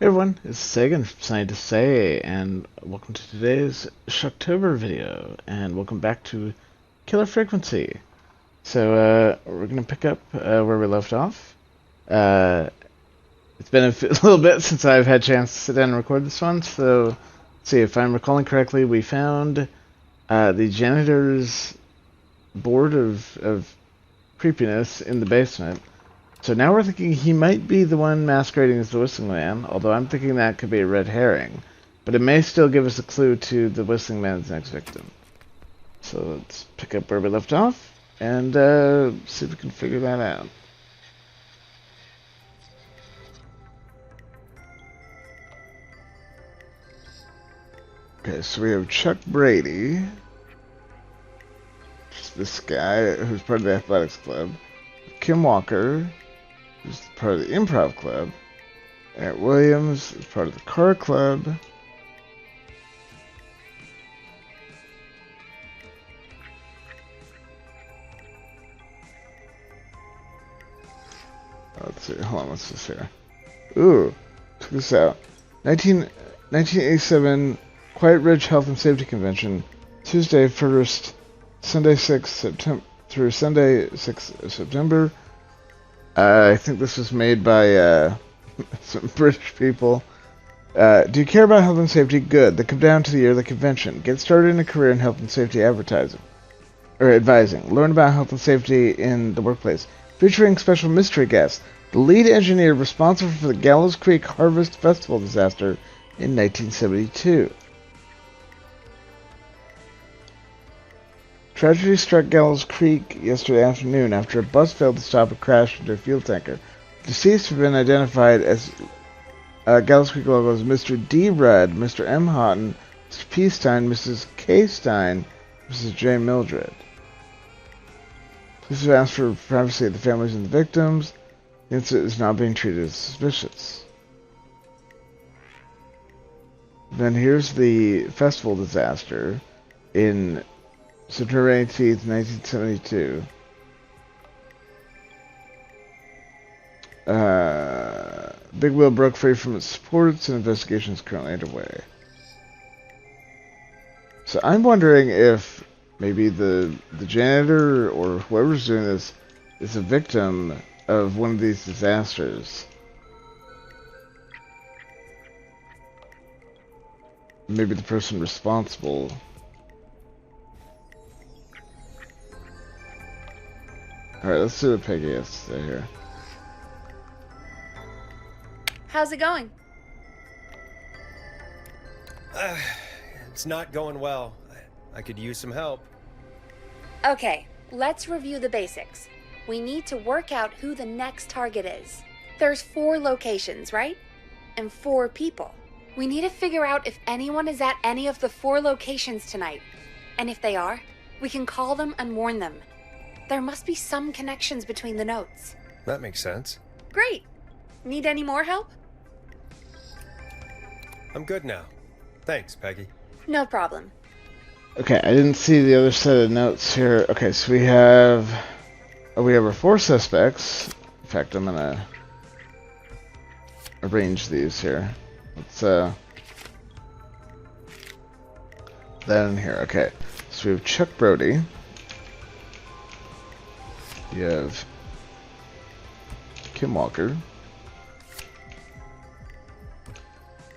Hey everyone, it's Sagan from Scientist Say, and welcome to today's Shocktober video, and welcome back to Killer Frequency. So, we're gonna pick up where we left off. It's been a little bit since I've had a chance to sit down and record this one, so let's see if I'm recalling correctly. We found the janitor's board of creepiness in the basement. So now we're thinking he might be the one masquerading as the Whistling Man, although I'm thinking that could be a red herring. But it may still give us a clue to the Whistling Man's next victim. So let's pick up where we left off, and see if we can figure that out. Okay, so we have Chuck Brady, just this guy who's part of the athletics club. Kim Walker, who's part of the improv club. Ant Williams is part of the car club. Let's see, hold on, what's this here? Ooh, check this out. 1987 Quiet Ridge Health and Safety Convention, Tuesday 1st, Sunday 6th September through Sunday 6th September. I think this was made by some British people. Do you care about health and safety? Good. Then come down to the year of the convention. Get started in a career in health and safety advertising or advising. Learn about health and safety in the workplace. Featuring special mystery guests. The lead engineer responsible for the Gallows Creek Harvest Festival disaster in 1972. Tragedy struck Gallows Creek yesterday afternoon after a bus failed to stop and crashed into a fuel tanker. Deceased have been identified as Gallows Creek locals Mr. D. Rudd, Mr. M. Houghton, Mr. P. Stein, Mrs. K. Stein, Mrs. J. Mildred. Police have asked for privacy of the families and the victims. The incident is now being treated as suspicious. Then here's the festival disaster in September 18th, 1972. Big Wheel broke free from its supports and investigation is currently underway. So I'm wondering if maybe the janitor or whoever's doing this is a victim of one of these disasters. Maybe the person responsible. Alright, let's see what Peggy has to say here. How's it going? It's not going well. I could use some help. Okay, let's review the basics. We need to work out who the next target is. There's 4 locations, right? And 4 people. We need to figure out if anyone is at any of the 4 locations tonight. And if they are, we can call them and warn them. There must be some connections between the notes. That makes sense. Great! Need any more help? I'm good now. Thanks, Peggy. No problem. Okay, I didn't see the other set of notes here. Okay, so we have our 4 suspects. In fact, I'm gonna arrange these here. Let's that in here. Okay, so we have Chuck Brody. You have Kim Walker.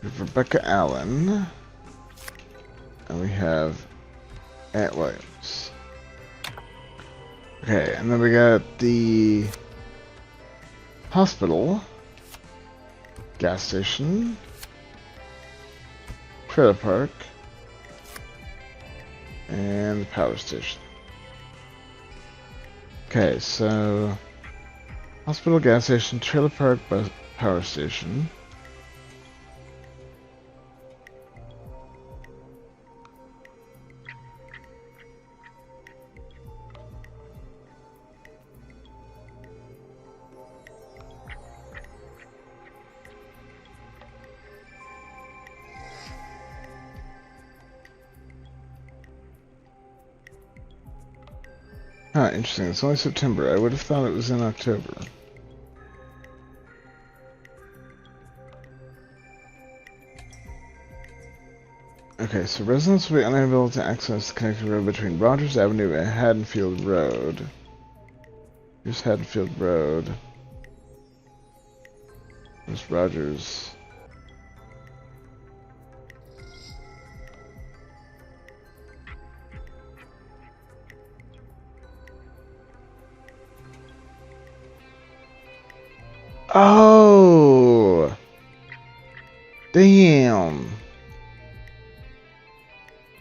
We have Rebecca Allen. And we have Ant Williams. Okay, and then we got the hospital, gas station, trailer park, and the power station. Okay, so hospital, gas station, trailer park, power station. Ah, interesting. It's only September. I would have thought it was in October. Okay, so residents will be unable to access the connecting road between Rogers Avenue and Haddonfield Road. Here's Haddonfield Road. There's Rogers. Oh! Damn.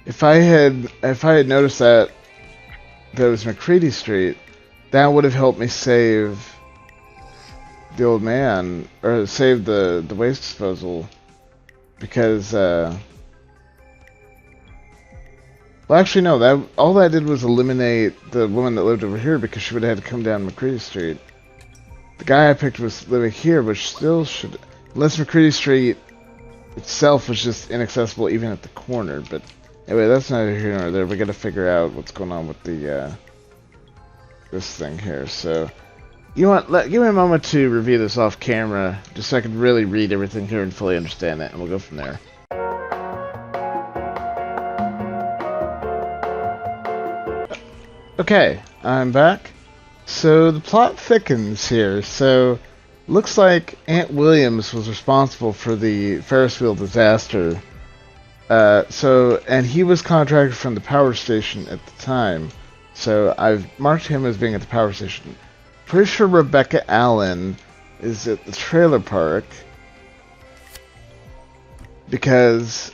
If I had noticed that was McCready Street, that would have helped me save the old man, or save the waste disposal, because well, actually no, that all that did was eliminate the woman that lived over here, because she would have had to come down McCready Street. The guy I picked was living here, which still should, unless McCready Street itself was just inaccessible even at the corner. But anyway, that's neither here nor there. We got to figure out what's going on with the this thing here. So, you want give me a moment to review this off camera, just so I can really read everything here and fully understand it, and we'll go from there. Okay, I'm back. So the plot thickens here. So looks like Aunt Williams was responsible for the Ferris wheel disaster. And he was contracted from the power station at the time. So I've marked him as being at the power station. Pretty sure Rebecca Allen is at the trailer park because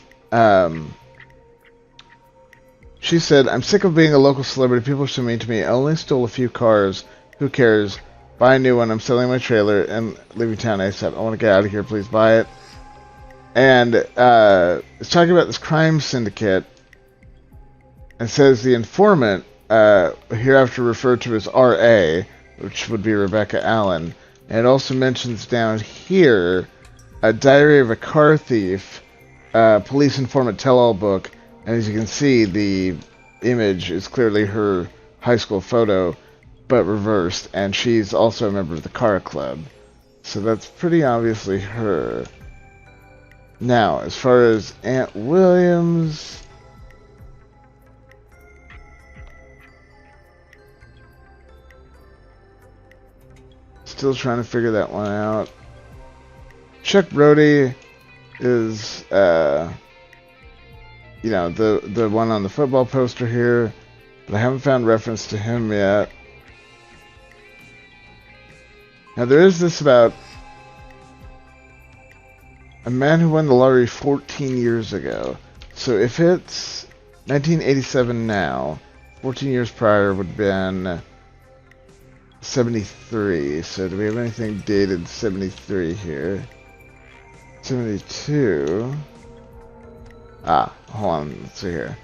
she said, "I'm sick of being a local celebrity. People are so mean to me. I only stole a few cars. Who cares? Buy a new one. I'm selling my trailer and leaving town ASAP. I want to get out of here. Please buy it." And it's talking about this crime syndicate. It says the informant, hereafter referred to as R.A., which would be Rebecca Allen. And it also mentions down here a diary of a car thief, police informant tell-all book. And as you can see, the image is clearly her high school photo, but reversed. And she's also a member of the car club. So that's pretty obviously her. Now, as far as Aunt Williams, still trying to figure that one out. Chuck Brody is, you know, the one on the football poster here, but I haven't found reference to him yet. Now there is this about a man who won the lottery 14 years ago. So if it's 1987 now, 14 years prior would have been 73. So do we have anything dated 73 here? 72. Ah, hold on, let's see here.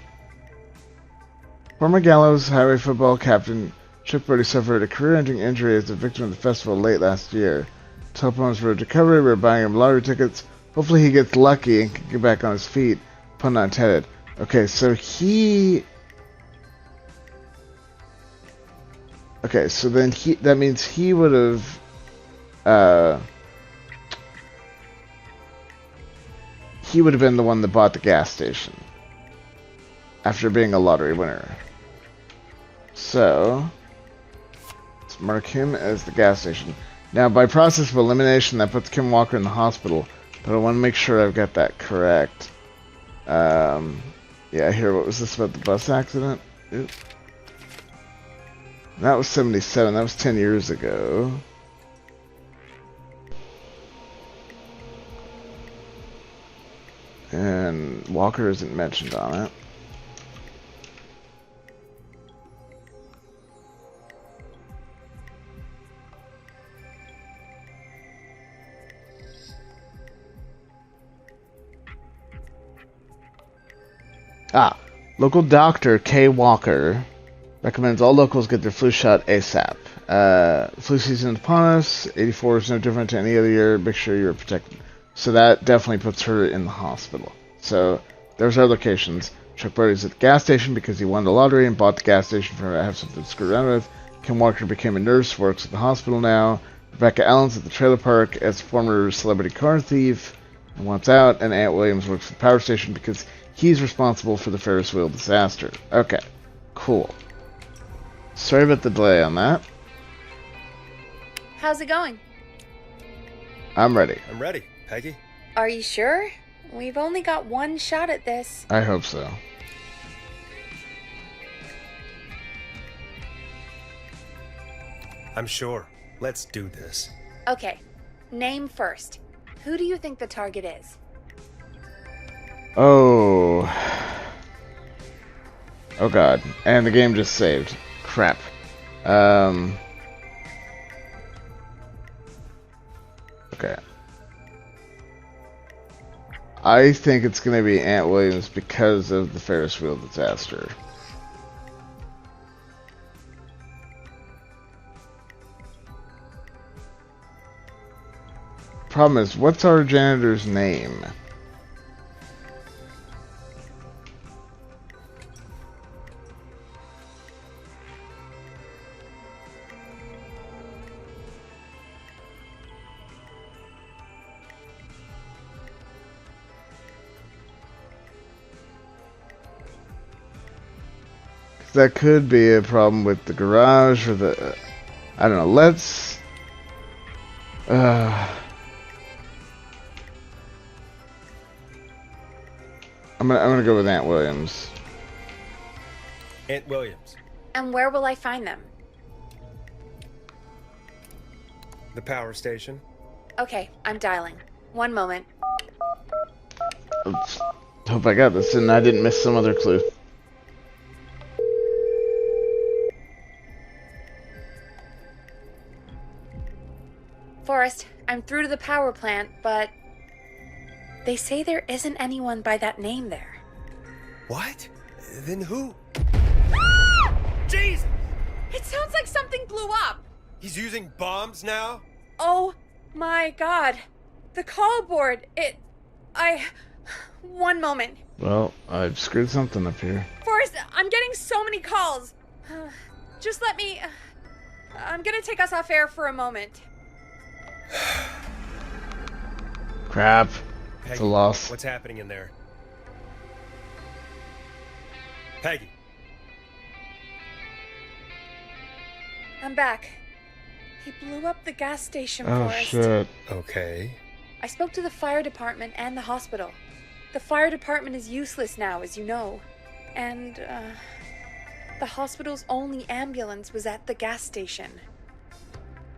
Former Gallows Highway football captain Chuck Brody suffered a career-ending injury as a victim of the festival late last year. To help him on his road to recovery, we're buying him lottery tickets. Hopefully he gets lucky and can get back on his feet. Pun not intended. Okay, so he... Okay, so then that means he would have... he would have been the one that bought the gas station after being a lottery winner. So let's mark him as the gas station. Now, by process of elimination, that puts Kim Walker in the hospital, but I want to make sure I've got that correct. Yeah, here, what was this about the bus accident? Oops. That was 77. That was 10 years ago. And Walker isn't mentioned on it. Ah, local doctor K. Walker recommends all locals get their flu shot ASAP. Flu season is upon us. 84 is no different to any other year. Make sure you're protected. So that definitely puts her in the hospital. So there's our locations. Chuck Brody's at the gas station because he won the lottery and bought the gas station for her to have something to screw around with. Kim Walker became a nurse, works at the hospital now. Rebecca Allen's at the trailer park as a former celebrity car thief and wants out. And Aunt Williams works at the power station because He's responsible for the Ferris wheel disaster. Okay, cool. Sorry about the delay on that. How's it going? I'm ready. I'm ready, Peggy. Are you sure? We've only got one shot at this. I hope so. I'm sure. Let's do this. Okay, name first. Who do you think the target is? Oh. Oh god. And the game just saved. Crap. Okay. I think it's gonna be Aunt Williams because of the Ferris wheel disaster. Problem is, what's our janitor's name? That could be a problem with the garage or the... I don't know. Let's... I'm gonna go with Aunt Williams. Aunt Williams. And where will I find them? The power station. Okay, I'm dialing. One moment. Oops. Hope I got this and I didn't miss some other clue. Forrest, I'm through to the power plant, but they say there isn't anyone by that name there. What? Then who? Jesus! It sounds like something blew up. He's using bombs now? Oh my god. The call board, one moment. Well, I've screwed something up here. Forrest, I'm getting so many calls. Just let me... I'm gonna take us off air for a moment. Crap. Peggy, It's a loss. what's happening in there? Peggy. I'm back. He blew up the gas station, Oh, Forrest. shit. Okay. I spoke to the fire department and the hospital. The fire department is useless now, as you know. And, the hospital's only ambulance was at the gas station.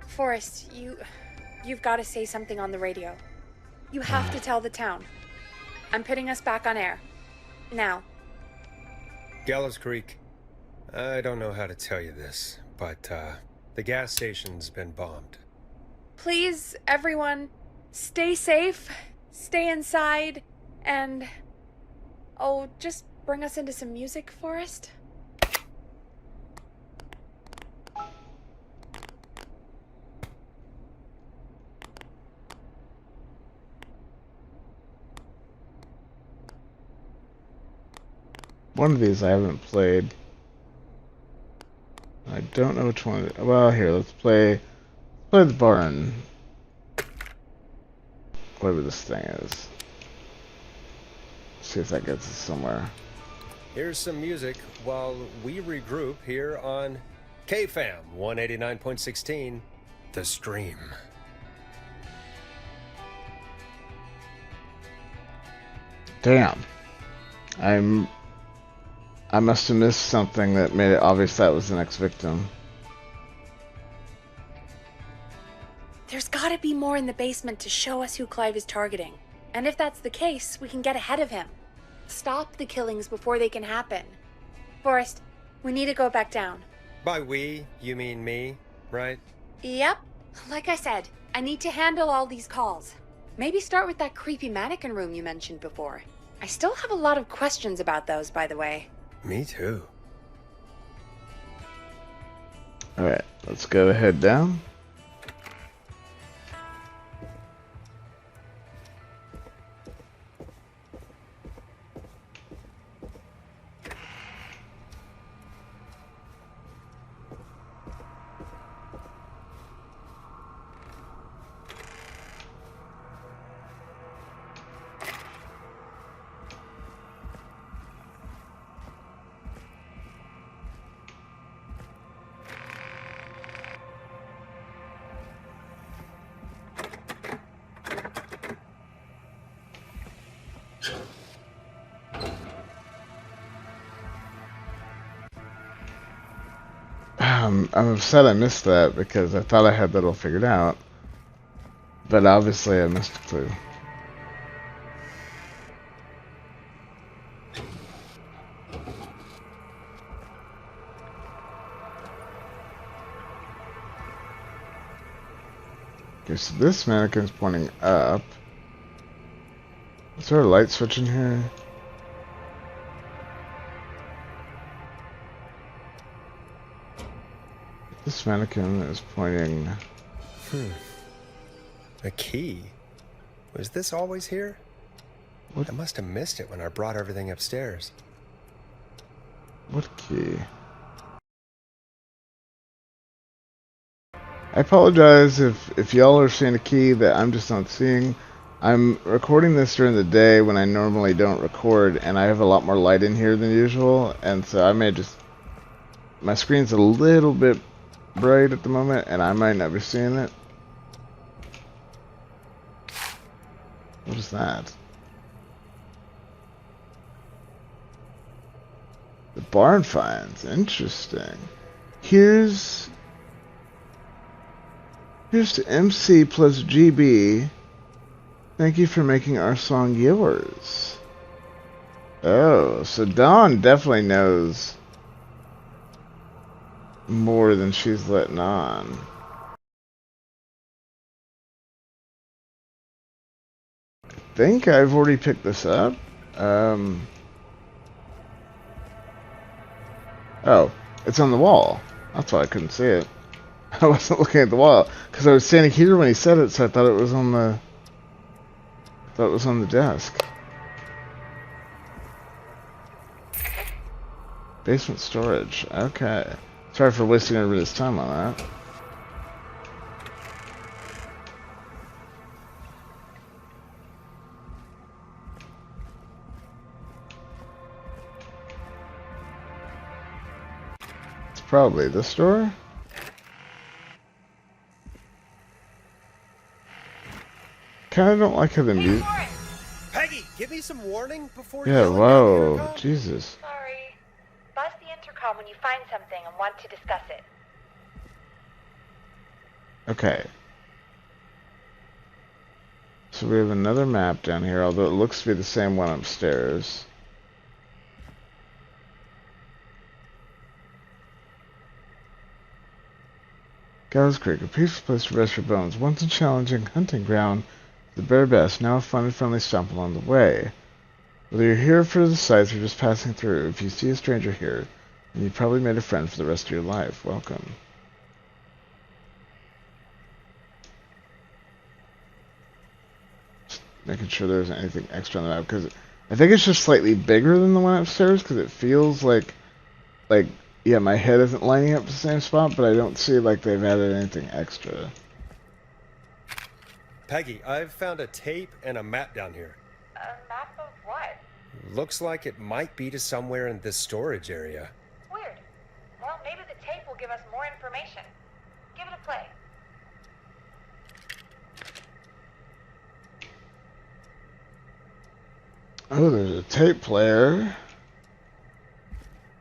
Forrest, you've got to say something on the radio. You have to tell the town. I'm putting us back on air. Now. Gallows Creek. I don't know how to tell you this, but, the gas station's been bombed. Please, everyone, stay safe, stay inside, and... Oh, just bring us into some music, Forrest. One of these I haven't played. I don't know which one. Well, here, let's play the barn. Whatever this thing is. See if that gets us somewhere. Here's some music while we regroup here on KFAM 189.16, The Stream. Damn. I must have missed something that made it obvious that was the next victim. There's gotta be more in the basement to show us who Clive is targeting. And if that's the case, we can get ahead of him. Stop the killings before they can happen. Forrest, we need to go back down. By we, you mean me, right? Yep. Like I said, I need to handle all these calls. Maybe start with that creepy mannequin room you mentioned before. I still have a lot of questions about those, by the way. Me too. Alright, let's go head down. I'm upset I missed that because I thought I had that all figured out. But obviously I missed a clue. Okay, so this mannequin's pointing up. Is there a light switch in here? This mannequin is pointing... A key? Was this always here? What? I must have missed it when I brought everything upstairs. What key? I apologize if y'all are seeing a key that I'm just not seeing. I'm recording this during the day when I normally don't record, and I have a lot more light in here than usual, and so I may just... My screen's a little bit bright at the moment, and I might not be seeing it. What is that? The barn finds. Interesting. Here's to MC plus GB. Thank you for making our song yours. Oh, so Dawn definitely knows more than she's letting on. I think I've already picked this up. Oh, it's on the wall. That's why I couldn't see it. I wasn't looking at the wall because I was standing here when he said it, so I thought it was on the desk. Basement storage. Okay. Sorry for wasting everybody's time on that. It's probably this door. Kinda don't like how the music... Peggy, give me some warning before Yeah, yelling whoa, down the intercom. Jesus. Sorry. Buzz the intercom when you find something and want to discuss it. Okay. So we have another map down here, although it looks to be the same one upstairs. Gallows Creek, a peaceful place to rest your bones. Once a challenging hunting ground, the bare best, now a fun and friendly stomp along the way. Whether you're here for the sights or just passing through, if you see a stranger here, then you've probably made a friend for the rest of your life. Welcome. Just making sure there isn't anything extra on the map, because I think it's just slightly bigger than the one upstairs, because it feels like, yeah, my head isn't lining up the same spot, but I don't see like they've added anything extra. Peggy, I've found a tape and a map down here. A map of what? Looks like it might be to somewhere in this storage area. Weird. Well, maybe the tape will give us more information. Give it a play. Oh, there's a tape player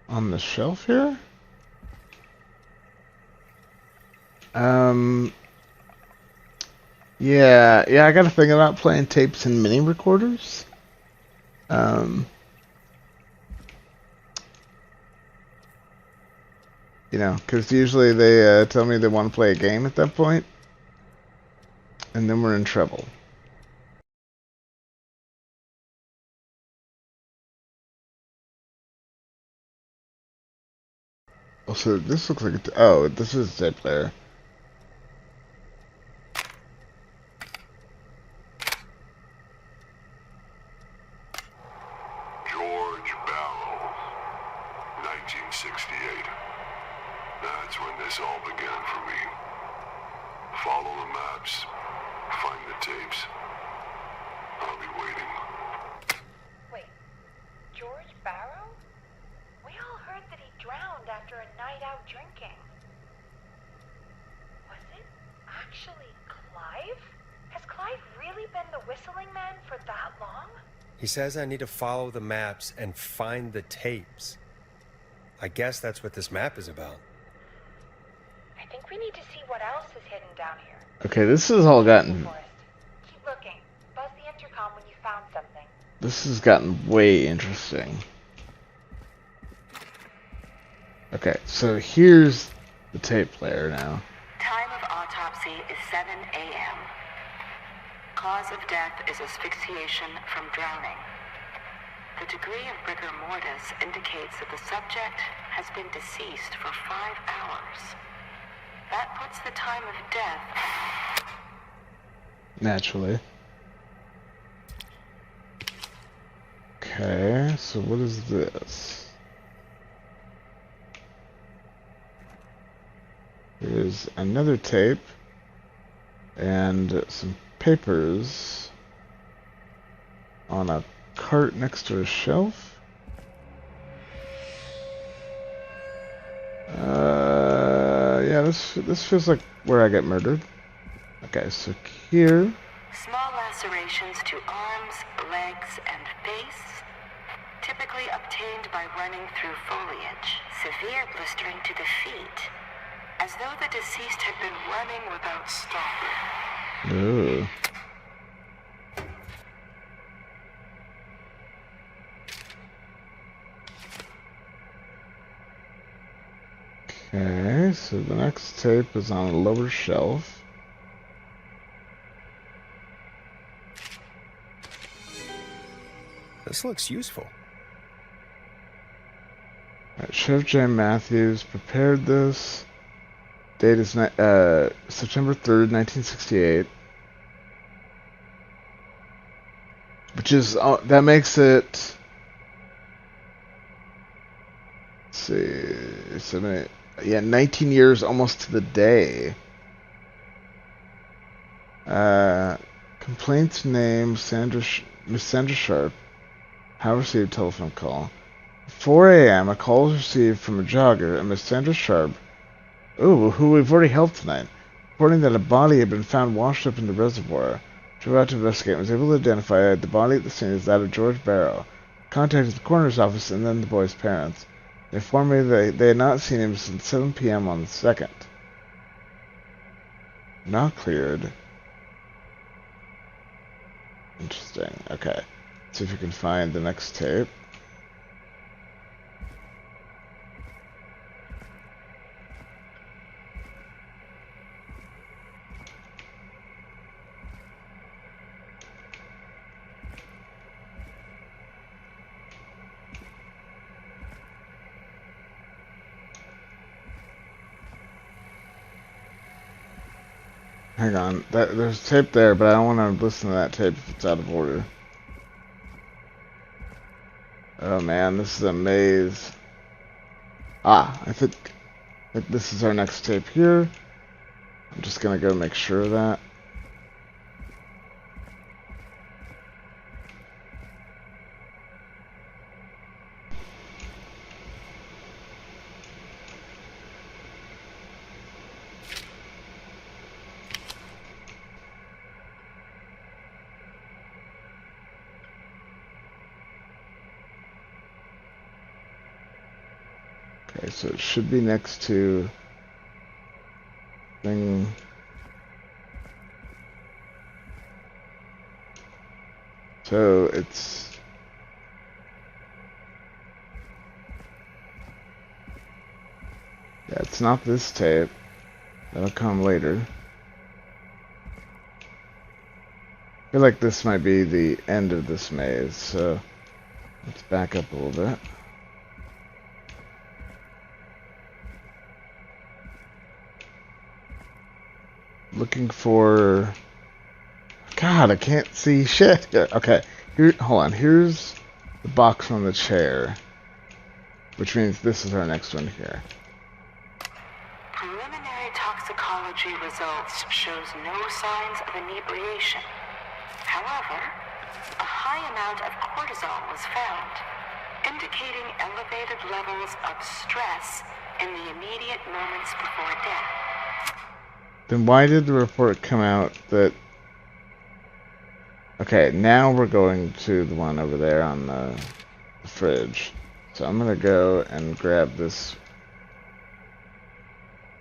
on the shelf here? Yeah, I got a thing about playing tapes and mini recorders. You know, because usually they tell me they want to play a game at that point, and then we're in trouble. Also, this looks like oh, this is a tape player. George Barrow, 1968. That's when this all began for me. Follow the maps, find the tapes. I'll be waiting. Wait, George Barrow? We all heard that he drowned after a night out drinking. Was it actually Clive? Has Clive really been the whistling man for that long? He says I need to follow the maps and find the tapes. I guess that's what this map is about. think we need to see what else is hidden down here. Okay, this has all gotten... Keep looking. Buzz the intercom when you found something. This has gotten way interesting. Okay, so here's the tape player now. Time of autopsy is 7 a.m. Cause of death is asphyxiation from drowning. The degree of rigor mortis indicates that the subject has been deceased for 5 hours. That puts the time of death... Naturally. Okay, so what is this? Here's another tape and some papers on a cart next to a shelf. Yeah, this feels like where I get murdered. Okay, so here. Small lacerations to arms, legs, and face, typically obtained by running through foliage. Severe blistering to the feet, as though the deceased had been running without stopping. Ooh. Okay, so the next tape is on a lower shelf. This looks useful. Right, Sheriff J. Matthews prepared this. Date is September 3rd, 1968. Which is, that makes it, let's see, 19 years almost to the day. Complaints name, Miss Sandra Sharp. How received telephone call. 4 a.m. a call was received from a jogger, and Miss Sandra Sharp, who we've already helped tonight, reporting that a body had been found washed up in the reservoir. Drove out to investigate and was able to identify the body at the scene as that of George Barrow. Contacted the coroner's office and then the boy's parents. They informed me that they had not seen him since 7 p.m. on the 2nd. Not cleared. Interesting. Okay. See if we can find the next tape. Hang on, there's tape there, but I don't want to listen to that tape if it's out of order. Oh man, this is a maze. I think this is our next tape here. I'm just gonna go make sure of that. Okay, so it should be next to thing. So it's it's not this tape. That'll come later. I feel like this might be the end of this maze, so let's back up a little bit. Looking for... God, I can't see shit. Okay, here, hold on. Here's the box on the chair, which means this is our next one here. Preliminary toxicology results shows no signs of inebriation. However, a high amount of cortisol was found, indicating elevated levels of stress in the immediate moments before death. Then why did the report come out that... Okay, now we're going to the one over there on the fridge. So I'm gonna go and grab this.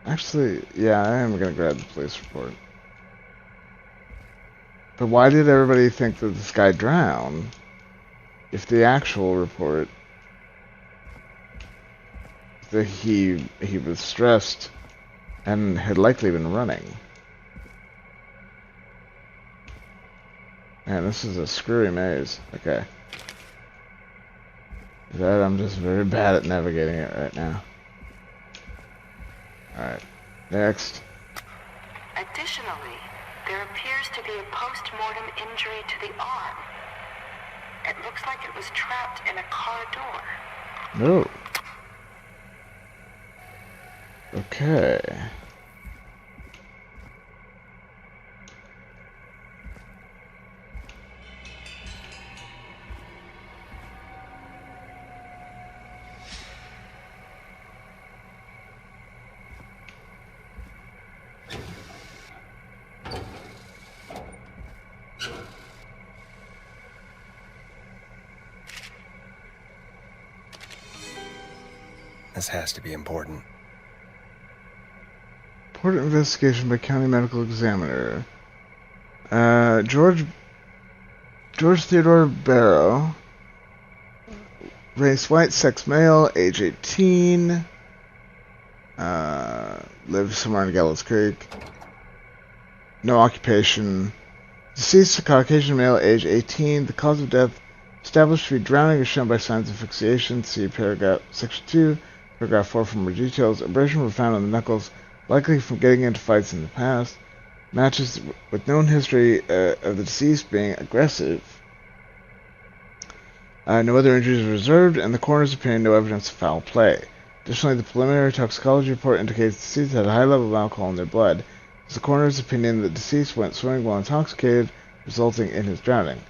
Actually, yeah, I am gonna grab the police report. But why did everybody think that this guy drowned? If the actual report that he was stressed and had likely been running. Man, this is a screwy maze. Okay. That I'm just very bad at navigating it right now. Alright. Next. Additionally, there appears to be a post-mortem injury to the arm. It looks like it was trapped in a car door. No. Okay. This has to be important. Report investigation by county medical examiner. George Theodore Barrow. Race white, sex male, age 18. Lives somewhere in Gallows Creek. No occupation. Deceased, a Caucasian male, age 18. The cause of death established to be drowning is shown by signs of asphyxiation. See paragraph section 2, paragraph 4 for more details. Abrasion were found on the knuckles, likely from getting into fights in the past. Matches with known history of the deceased being aggressive. No other injuries are reserved, and the coroner's opinion, no evidence of foul play. Additionally, the preliminary toxicology report indicates the deceased had a high level of alcohol in their blood. It's the coroner's opinion that the deceased went swimming while intoxicated, resulting in his drowning.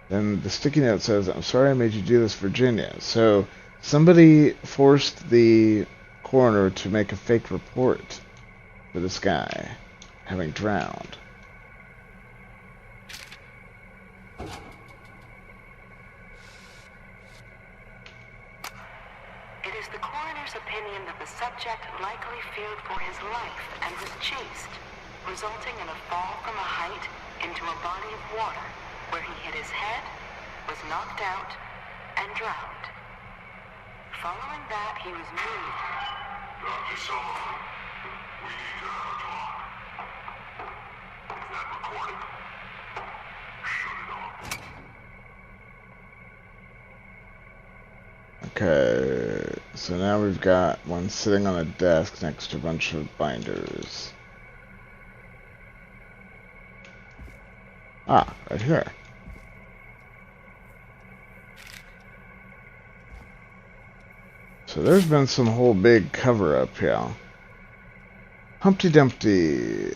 Then the sticky note says, "I'm sorry I made you do this, Virginia." So somebody forced the coroner to make a fake report for this guy having drowned. It is the coroner's opinion that the subject likely feared for his life and was chased, resulting in a fall from a height into a body of water, where he hit his head, was knocked out, and drowned. Following that, he was moved. Dr. Sullivan, we need to have a talk. Is that recording? Shut it off. Okay, so now we've got one sitting on a desk next to a bunch of binders. Ah, right here. So there's been some whole big cover-up here. Humpty Dumpty.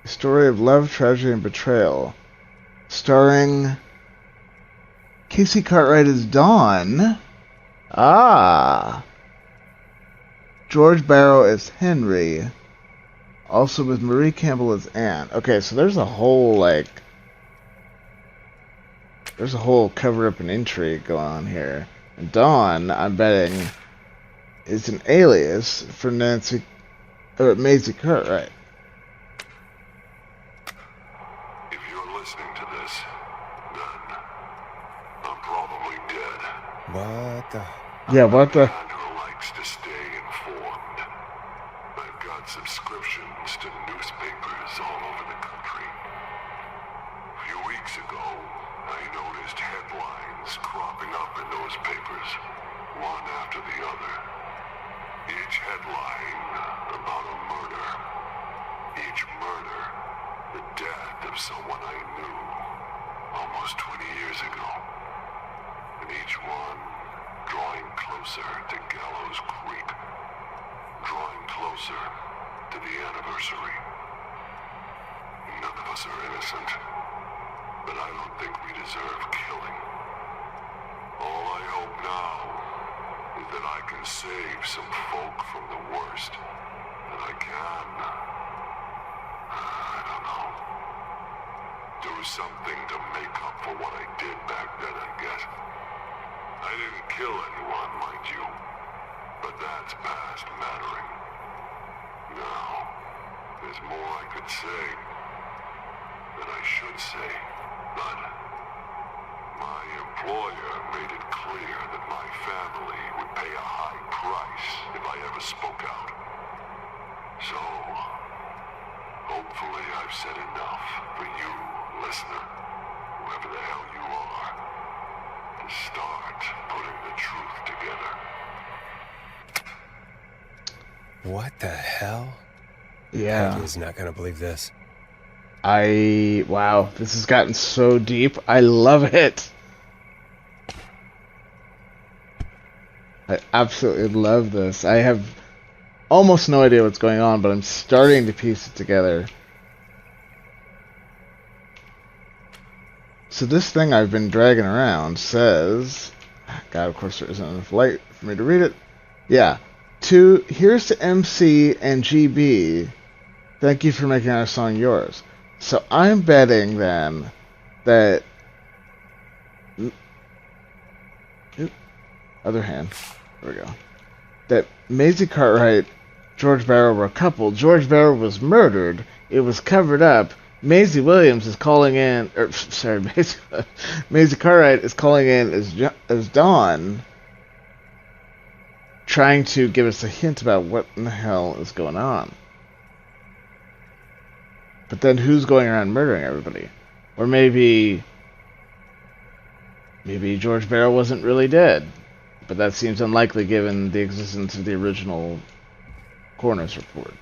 A story of love, tragedy, and betrayal. Starring Casey Cartwright as Dawn. Ah. George Barrow as Henry. Also with Marie Campbell as Anne. Okay, so there's a whole, there's a whole cover-up and intrigue going on here. And Dawn, I'm betting, is an alias for Maisie Cartwright. If you're listening to this, then I'm probably dead. What the? Yeah, what the? Man who likes to stay informed. I've got subscriptions to newspapers all over the country. A few weeks ago, I noticed headlines cropping up in those papers, one after the other. Each headline about a murder. Each murder, the death of someone I knew almost 20 years ago. And each one drawing closer to Gallows Creek. Drawing closer to the anniversary. None of us are innocent, but I don't think we deserve killing. All I hope now is that I can save some folk from the worst. That I can. I don't know. Do something to make up for what I did back then, I guess. I didn't kill anyone, mind you. But that's past mattering. there's more I could say. That I should say. But my employer made it clear that my family would pay a high price if I ever spoke out. So, hopefully I've said enough for you, listener, whoever the hell you are, to start putting the truth together. What the hell? Yeah. Peggy is not going to believe this. Wow, this has gotten so deep. I love it. I absolutely love this. I have almost no idea what's going on, but I'm starting to piece it together. So this thing I've been dragging around says... God, of course there isn't enough light for me to read it. Yeah. Here's to MC and GB. Thank you for making our song yours. So I'm betting then that... Other hand. There we go. That Maisie Cartwright, George Barrow were a couple. George Barrow was murdered. It was covered up. Maisie Williams is calling in... Maisie Cartwright is calling in as Dawn, trying to give us a hint about what in the hell is going on. But then who's going around murdering everybody? Or maybe George Barrow wasn't really dead. But that seems unlikely given the existence of the original coroner's report.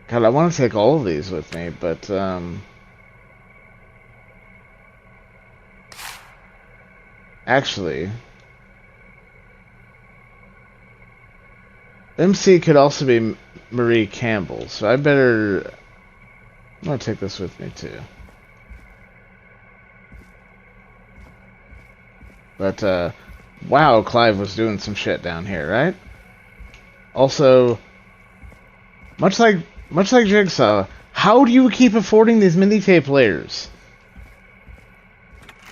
God, I want to take all of these with me, but actually, MC could also be Marie Campbell, so I'm gonna take this with me too. But wow, Clive was doing some shit down here, right? Also, much like Jigsaw, how do you keep affording these mini-tape players?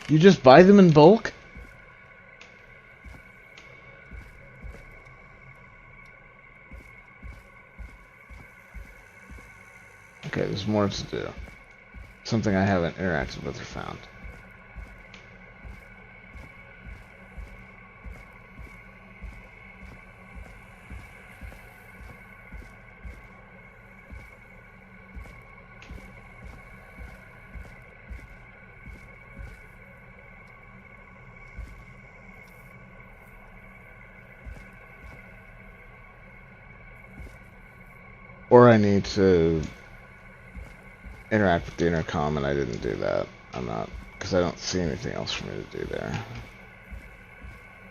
You just buy them in bulk? Okay, there's more to do. Something I haven't interacted with or found. Or I need to interact with the intercom, and I didn't do that. I'm not, because I don't see anything else for me to do there.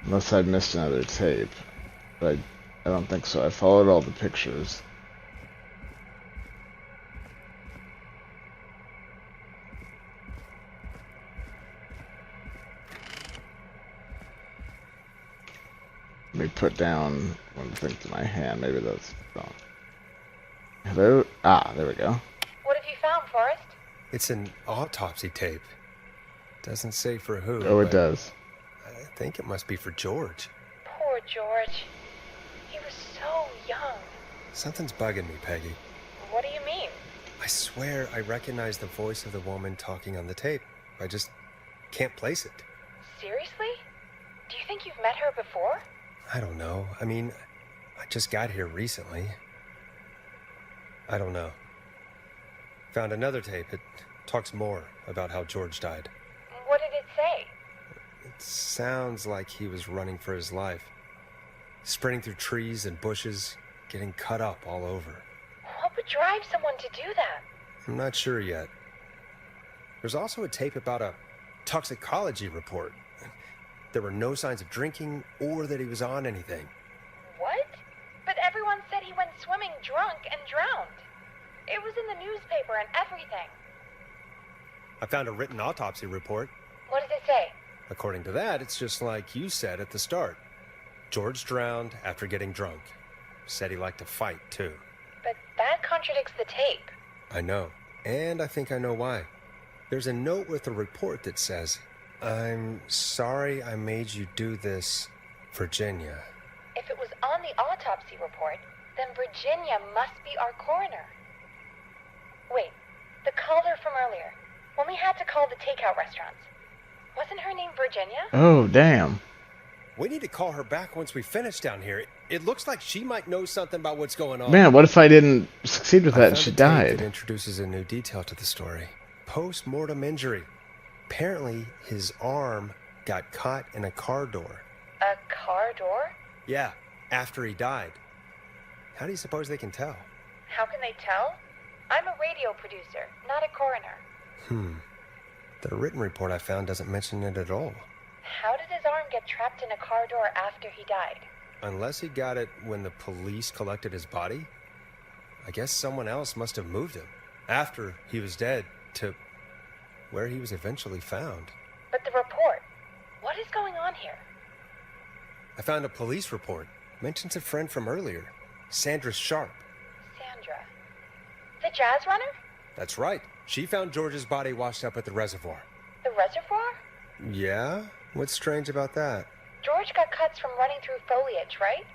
Unless I'd missed another tape. But I don't think so. I followed all the pictures. Let me put down one thing to my hand. Maybe that's wrong. Hello? Ah, there we go. What have you found, Forrest? It's an autopsy tape. Doesn't say for who. Oh, it does. I think it must be for George. Poor George. He was so young. Something's bugging me, Peggy. What do you mean? I swear I recognize the voice of the woman talking on the tape. I just can't place it. Seriously? Do you think you've met her before? I don't know. I mean, I just got here recently. I don't know. Found another tape. It talks more about how George died. What did it say? It sounds like he was running for his life. Sprinting through trees and bushes, getting cut up all over. What would drive someone to do that? I'm not sure yet. There's also a tape about a toxicology report. There were no signs of drinking or that he was on anything. What? But everyone said he went swimming drunk and drowned. It was in the newspaper and everything. I found a written autopsy report. What does it say? According to that, it's just like you said at the start. George drowned after getting drunk. Said he liked to fight, too. But that contradicts the tape. I know. And I think I know why. There's a note with a report that says, "I'm sorry I made you do this, Virginia." If it was the autopsy report, then Virginia must be our coroner. Wait, the caller from earlier, when we had to call the takeout restaurants, wasn't her name Virginia? Oh, damn. We need to call her back once we finish down here. It looks like she might know something about what's going on. Man, what if I didn't succeed with I that found and she a tape died? that introduces a new detail to the story. Post-mortem injury. Apparently, his arm got caught in a car door. A car door? Yeah, after he died. How do you suppose they can tell? How can they tell? I'm a radio producer, not a coroner. The written report I found doesn't mention it at all. How did his arm get trapped in a car door after he died? Unless he got it when the police collected his body, I guess someone else must have moved him after he was dead to where he was eventually found. But the report, what is going on here? I found a police report. Mentions a friend from earlier, Sandra Sharp. Sandra. The jazz runner? That's right. She found George's body washed up at the reservoir. The reservoir? Yeah? What's strange about that? George got cuts from running through foliage, right?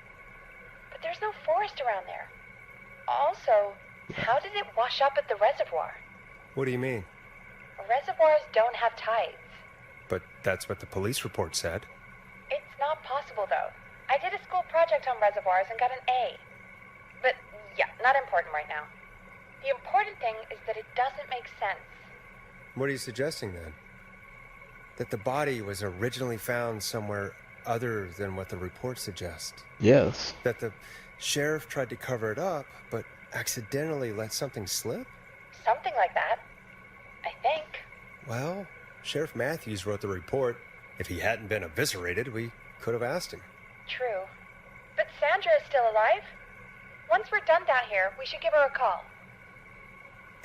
But there's no forest around there. Also, how did it wash up at the reservoir? What do you mean? Reservoirs don't have tides. But that's what the police report said. It's not possible, though. I did a school project on reservoirs and got an A. But, yeah, not important right now. The important thing is that it doesn't make sense. What are you suggesting then? That the body was originally found somewhere other than what the report suggests? Yes. That the sheriff tried to cover it up, but accidentally let something slip? Something like that. I think. Well, Sheriff Matthews wrote the report. If he hadn't been eviscerated, we could have asked him. True. But Sandra is still alive. Once we're done down here, we should give her a call.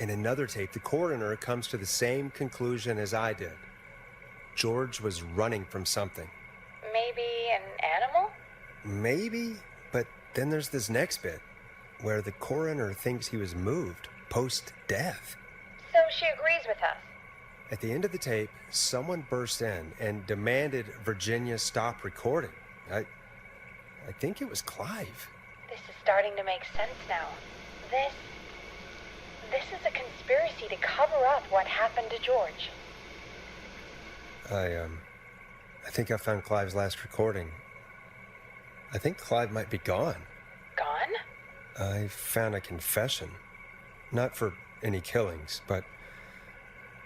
In another tape, the coroner comes to the same conclusion as I did. George was running from something. Maybe an animal? Maybe, but then there's this next bit, where the coroner thinks he was moved post-death. So she agrees with us. At the end of the tape, someone burst in and demanded Virginia stop recording. I think it was Clive. This is starting to make sense now. This is a conspiracy to cover up what happened to George. I think I found Clive's last recording. I think Clive might be gone. Gone? I found a confession. Not for any killings, but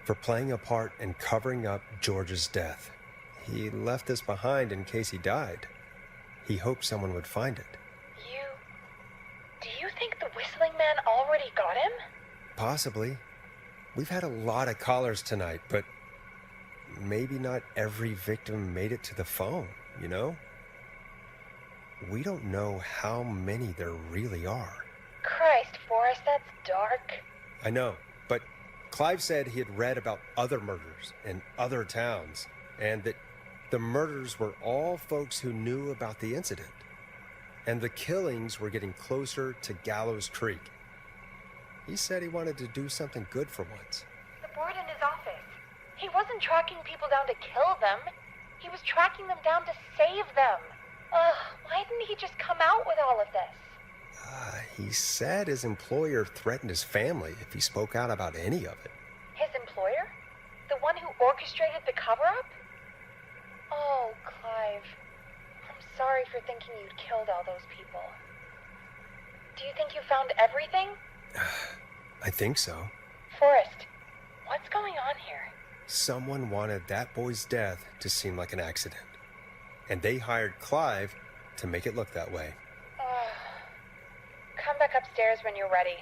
for playing a part in covering up George's death. He left this behind in case he died. He hoped someone would find it. Do you think the whistling man already got him? Possibly. We've had a lot of callers tonight, but maybe not every victim made it to the phone, you know? We don't know how many there really are. Christ, Forrest, that's dark. I know, but Clive said he had read about other murders in other towns, and that the murders were all folks who knew about the incident. And the killings were getting closer to Gallows Creek. He said he wanted to do something good for once. The board in his office. He wasn't tracking people down to kill them. He was tracking them down to save them. Why didn't he just come out with all of this? He said his employer threatened his family if he spoke out about any of it. His employer? The one who orchestrated the cover-up? Oh, Clive. I'm sorry for thinking you'd killed all those people. Do you think you found everything? I think so. Forrest, what's going on here? Someone wanted that boy's death to seem like an accident. And they hired Clive to make it look that way. Come back upstairs when you're ready.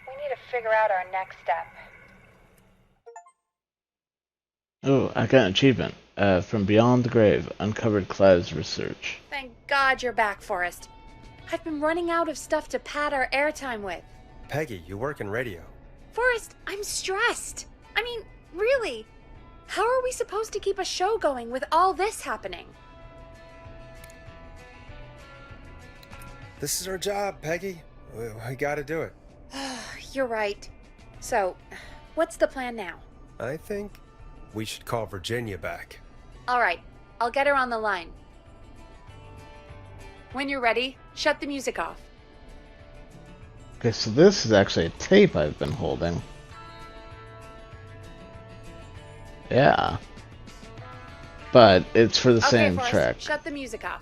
We need to figure out our next step. Oh, I got an achievement. From Beyond the Grave, uncovered Clive's research. Thank God you're back, Forrest. I've been running out of stuff to pad our airtime with. Peggy, you work in radio. Forrest, I'm stressed. I mean, really. How are we supposed to keep a show going with all this happening? This is our job, Peggy. We gotta do it. You're right. So, what's the plan now? I think we should call Virginia back. All right, I'll get her on the line. When you're ready, shut the music off. Okay, so this is actually a tape I've been holding. Yeah. But it's for the same Forrest, track. shut the music off.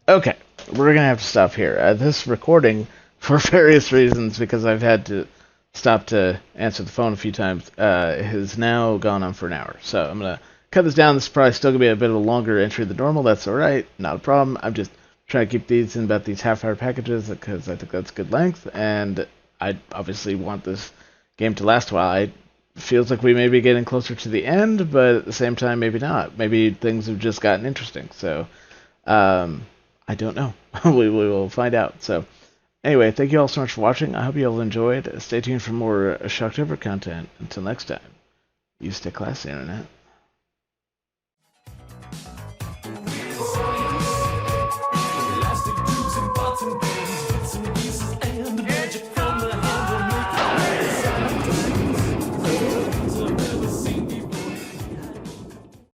Okay, we're gonna have to stop here. This recording, for various reasons, because I've had to stop to answer the phone a few times, has now gone on for an hour. So I'm gonna cut this down. This is probably still gonna be a bit of a longer entry than normal. That's alright, not a problem. I'm just trying to keep these in about these half-hour packages because I think that's good length, and I obviously want this game to last a while. It feels like we may be getting closer to the end, but at the same time, maybe not. Maybe things have just gotten interesting. So, I don't know. we will find out. So, anyway, thank you all so much for watching. I hope you all enjoyed. Stay tuned for more Shocktober content. Until next time, you stay classy, Internet.